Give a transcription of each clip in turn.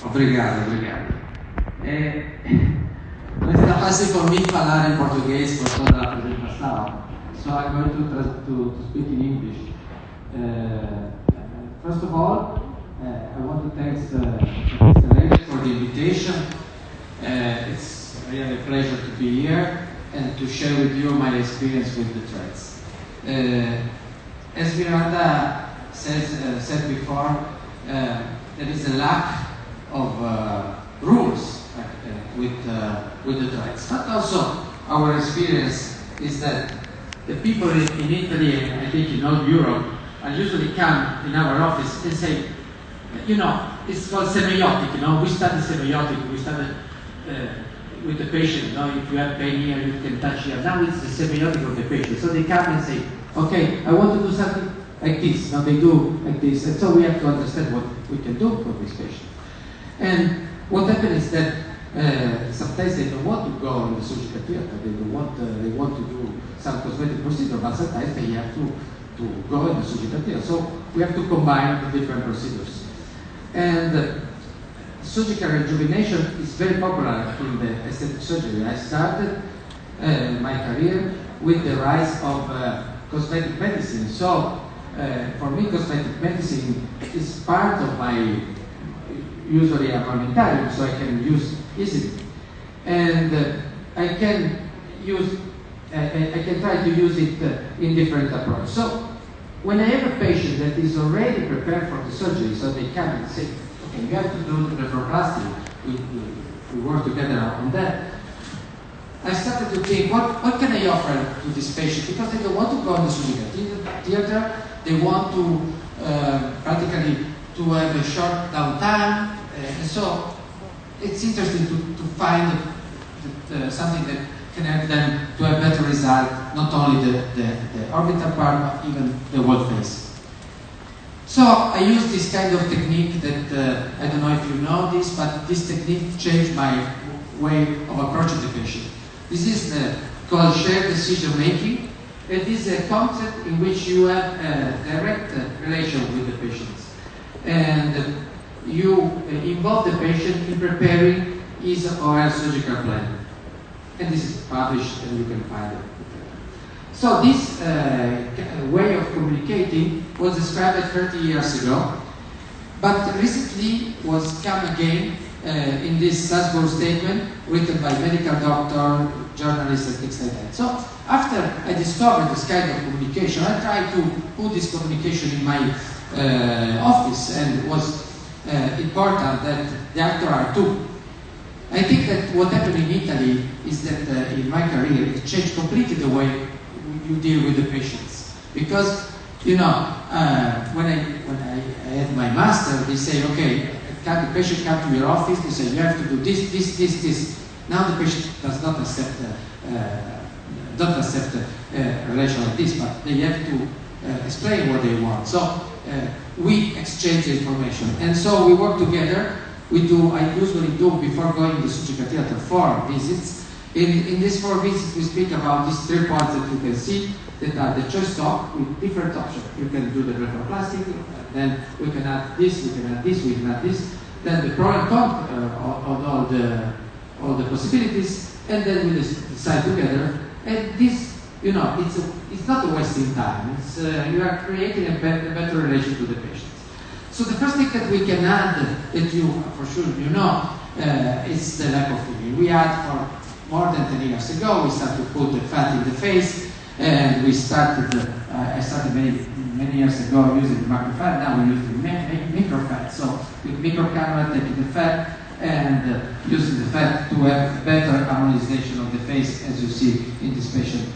Obrigado, obrigado. Non è stata facile per me parlare in portoghese per tutta la presentazione, so I'm going to speak in English. First of all, I want to thank Mr. Levy for the invitation. It's really a pleasure to be here and to share with you my experience with the threads. As Miranda said before, there is a lack of rules with the threads. But also our experience is that the people in Italy and I think in all Europe usually come in our office and say, you know, it's called semiotic, you know, we study semiotic, we study with the patient, you know, if you have pain here, you can touch here. Now it's the semiotic of the patient. So they come and say, okay, I want to do something like this. Now they do like this. And so we have to understand what we can do for this patient. And what happens is that sometimes they don't want to go in the surgical theater. They want to do some cosmetic procedure, but sometimes they have to go in the surgical theater. So we have to combine the different procedures. And surgical rejuvenation is very popular in the aesthetic surgery. I started my career with the rise of cosmetic medicine. So for me, cosmetic medicine is part of my usually armamentarium, so I can use easily. And I can try to use it in different approaches. So when I have a patient that is already prepared for the surgery, so they come and say, okay, you have to do the blepharoplasty, we work together on that. I started to think, what can I offer to this patient? Because they don't want to go in the surgical theater, they want to practically to have a short downtime, and so it's interesting to find something that can help them to have better result, not only the orbital part, but even the whole face. So I use this kind of technique that, I don't know if you know this, but this technique changed my way of approaching the patient. This is called shared decision making. It is a concept in which you have a direct relation with the patients. And you involve the patient in preparing his or her surgical plan. And this is published and you can find it. So this way of communicating was described 30 years ago, but recently was come again in this Salzburg statement written by medical doctor, journalists and things like that. So after I discovered this kind of communication, I tried to put this communication in my office, and it was important that the actor are too. I think that what happened in Italy is that in my career it changed completely the way you deal with the patients. Because, you know, when I had my master, they say, okay, the patient comes to your office, they say, you have to do this, this, this, this. Now the patient does not accept a relation like this, but they have to explain what they want. So we exchange the information. And so we work together. I usually do, before going to the surgical theater, 4 visits. In these 4 visits, we speak about these 3 parts that you can see, that are the choice talk with different options. You can do the blepharoplasty, then we can add this, we can add this, we can add this. Then the pro and con of all the possibilities, and then we decide together. And this, you know, it's not a wasting time. It's you are creating a better relation to the patient. So the first thing that we can add, that you for sure you know, is the lack of fili. We had for more than 10 years ago, we started to put the fat in the face, and we started, I started many years ago using the macro fat, now we use the micro fat. So with micro camera taking the fat and using the fat to have better harmonization of the face, as you see in this patient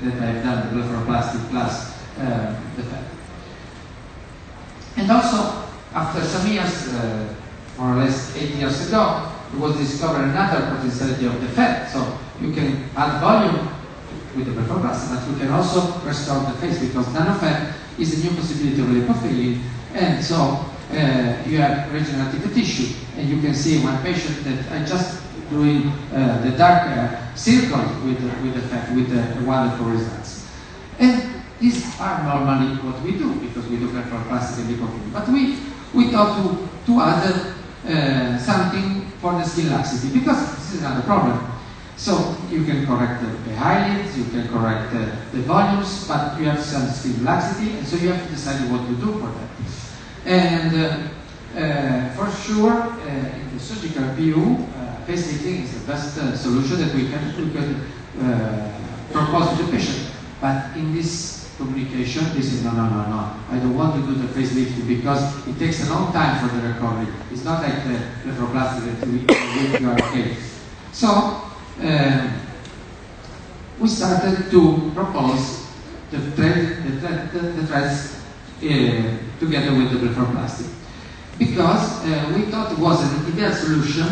that I've done the blepharoplasty plus the fat. And also, after some years, more or less 8 years ago, it was discovered another potentiality of the fat. So you can add volume with the blepharoplasty, but you can also restore the face, because nanofat is a new possibility of lipofilling, and so you have regenerative tissue. And you can see one patient that I just doing the dark circle with the fat, with the wonderful results. And these are normally what we do, because we do blepharoplasty and lipofilling. But we thought to add something for the skin laxity, because this is another problem. So you can correct the eyelids, you can correct the volumes, but you have some skin laxity, and so you have to decide what to do for that. And for sure, in the surgical view, facelifting is the best solution that we can propose to the patient. But in this communication, this is no. I don't want to do the facelifting because it takes a long time for the recovery. It's not like the blepharoplasty that you are okay. So we started to propose the threads together with the blepharoplasty, because we thought it was an ideal solution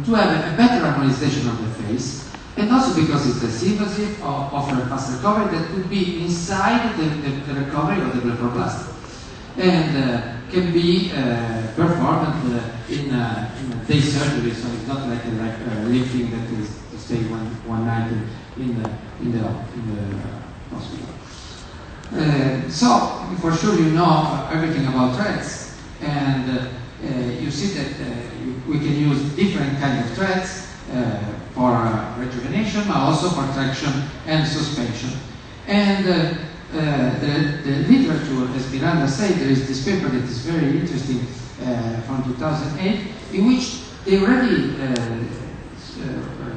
to have a better harmonization of the face, and also because it's less invasive, offer a fast recovery that could be inside the recovery of the blepharoplasty, and can be performed in a day surgery, so it's not like lifting that is to stay one night in the hospital. So for sure you know everything about threads, and you see that we can use different kinds of threads for rejuvenation, but also for traction and suspension. And the literature, as Miranda said, there is this paper that is very interesting from 2008, in which they already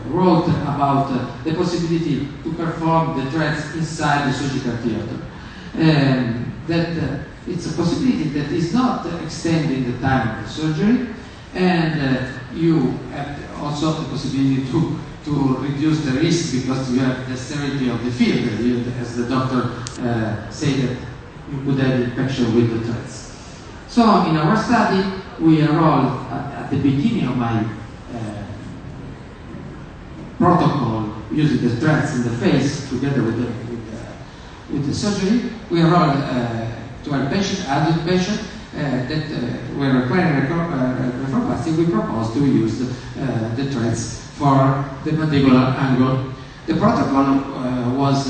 wrote about the possibility to perform the threads inside the surgical theater. That it's a possibility that is not extending the time of the surgery, and you have also the possibility to reduce the risk because you have the sterility of the field, as the doctor said that you could have infection with the threads. So in our study, we enrolled at the beginning of my protocol using the threads in the face together with the surgery. We enrolled 12 patients, adult patients, that were requiring blepharoplasty. We proposed to use the threads for the mandibular angle. The protocol was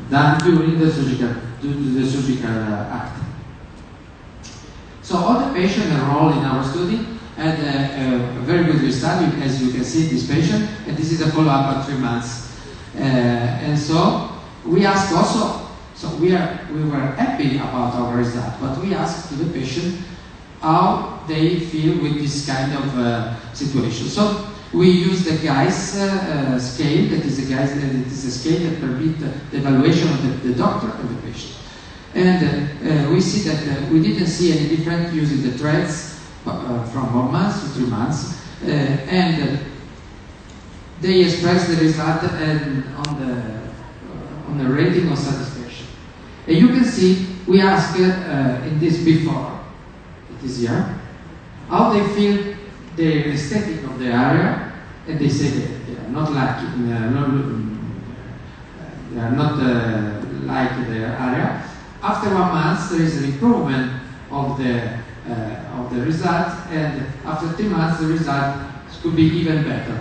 done during the surgical act. So all the patients enrolled in our study had a very good result, as you can see this patient, and this is a follow-up at 3 months. And so we asked also, so we were happy about our result, but we asked to the patient how they feel with this kind of situation. So we used the Guy's scale, that is a scale that permits the evaluation of the doctor and the patient. And we see that we didn't see any difference using the threads from 1 month to 3 months, and they expressed the result on the rating of satisfaction. And you can see we asked in this before, this year, how they feel the aesthetic of the area, and they say that they are not like the area. After 1 month, there is an improvement of the result, and after 3 months, the result could be even better.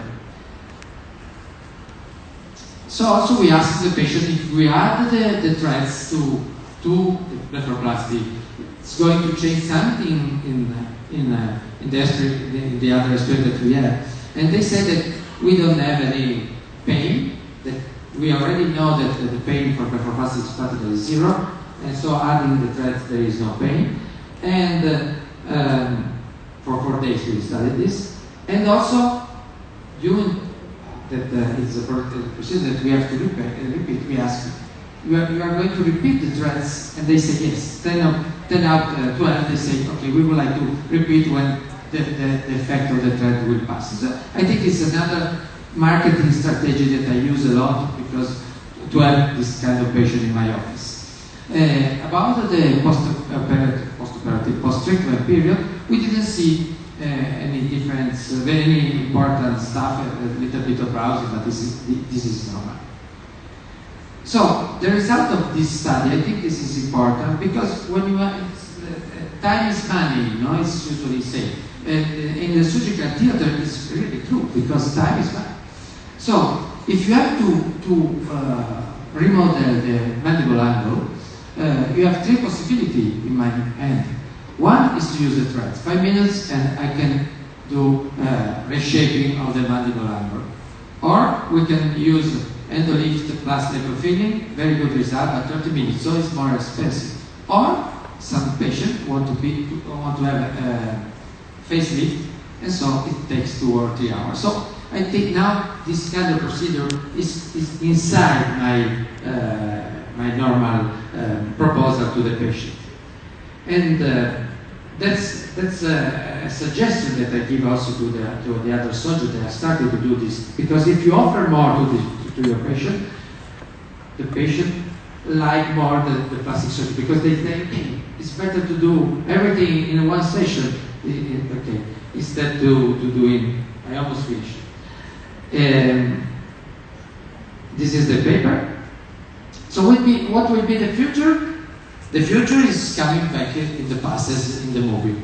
So also we asked the patient if we add the threads to the blepharoplasty, it's going to change something in the other experience that we have. And they said that we don't have any pain, that we already know that the pain for blepharoplasty is practically zero, and so adding the threads there is no pain. And for 4 days we studied this. And also, during that it's a procedure that we have to repeat, we ask, you are going to repeat the threads? And they say yes. 10 out of 12, they say, okay, we would like to repeat when the effect of the thread will pass. So I think it's another marketing strategy that I use a lot because to have this kind of patient in my office. About the post-operative, post-treatment period, we didn't see any difference, very important stuff, a little bit of browsing, but this is normal. So the result of this study, I think this is important because when you are, time is money, it's usually said. In the surgical theater, it's really true because time is money. So if you have to remodel the mandible angle, you have three possibilities in my hand. One is to use the threads, 5 minutes, and I can do reshaping of the mandible angle. Or we can use endolift plus filling, very good result at 30 minutes, so it's more expensive. Or some patients want to have a facelift, and so it takes 2 or 3 hours. So I think now this kind of procedure is inside my normal proposal to the patient. And that's a suggestion that I give also to the other surgeons that are starting to do this. Because if you offer more to your patient, the patient like more the plastic surgery, because they think it's better to do everything in one session, okay, instead to do it. I almost finished. This is the paper. So what will be the future? The future is coming back in the past as in the movie.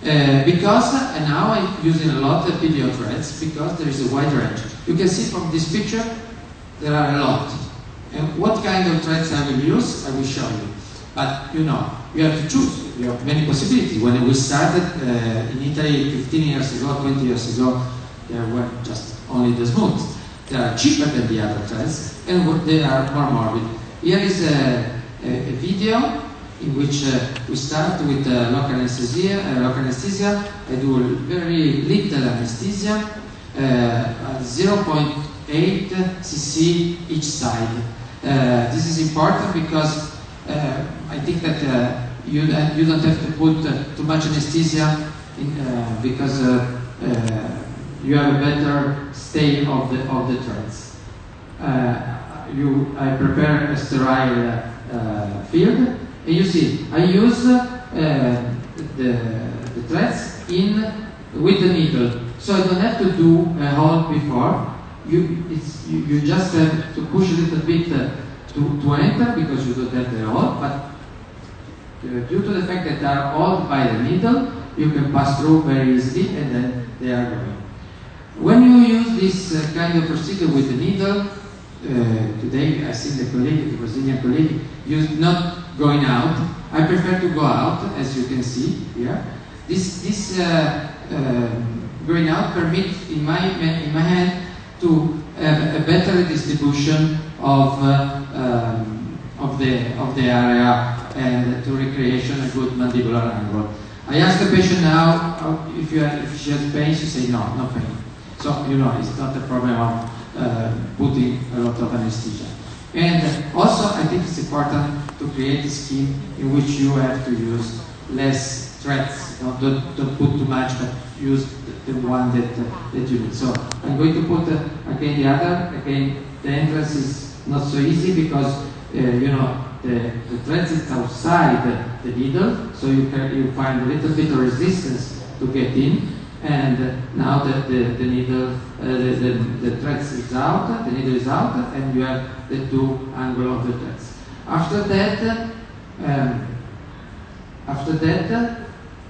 Because now I'm using a lot of video threads because there is a wide range. You can see from this picture there are a lot. And what kind of threads I will use, I will show you. But you know, you have to choose. You have many possibilities. When we started in Italy 15 years ago, 20 years ago, there were just only the smooths. They are cheaper than the other threads, and they are more morbid. Here is a video in which we start with local anesthesia. I do very little anesthesia, 0.8 cc each side. This is important because I think that you don't have to put too much anesthesia because you have a better stay of the threads. I prepare a sterile field, and you see I use the threads with the needle, so I don't have to do a hole before. You just have to push a little bit to enter because you don't have the hole, but due to the fact that they are held by the needle, you can pass through very easily, and then they are going. When you use this kind of procedure with the needle, today I see the Brazilian colleague, not going out. I prefer to go out, as you can see here. This going out permits in my hand to have a better distribution of the area and to recreation a good mandibular angle. I ask the patient now if she has pain. She says no pain. So you know it's not a problem of putting a lot of anesthesia. And also I think it's important to create a scheme in which you have to use less threads. Don't put too much, but use the one that you need. So I'm going to put again the other. Again, the entrance is not so easy because you know the threads is outside the needle, so you find a little bit of resistance to get in. And now the needle, the threads is out, the needle is out, and you have the two angles of the threads. After that,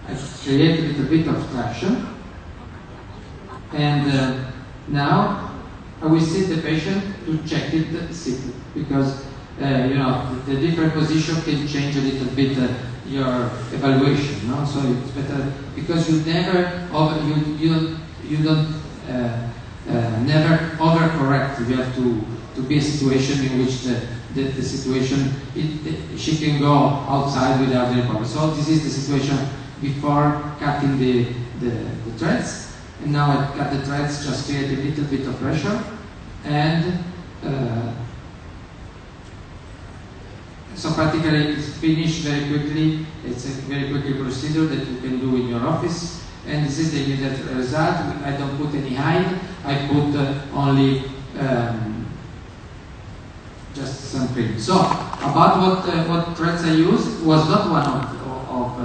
I create a little bit of traction, and now I will sit the patient to check it sitting, because you know the different position can change a little bit your evaluation. No? So it's better because you never never overcorrect. You have to be a situation in which the situation she can go outside without any problem. So this is the situation before cutting the threads, and now I cut the threads, just create a little bit of pressure, and so practically it's finished very quickly. It's a very quick procedure that you can do in your office, and this is the immediate result. I don't put any hide. I put only just some cream. So about what threads I use was not one of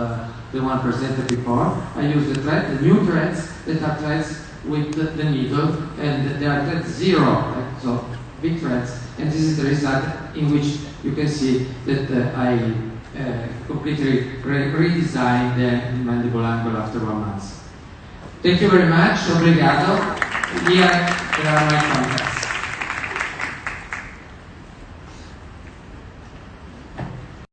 the one presented before. I use the new threads that are threads with the needle, and they are threads 0, right? So big threads, and this is the result in which you can see that I completely redesigned the mandible angle after 1 month. Thank you very much. Obrigado. Here are my contacts.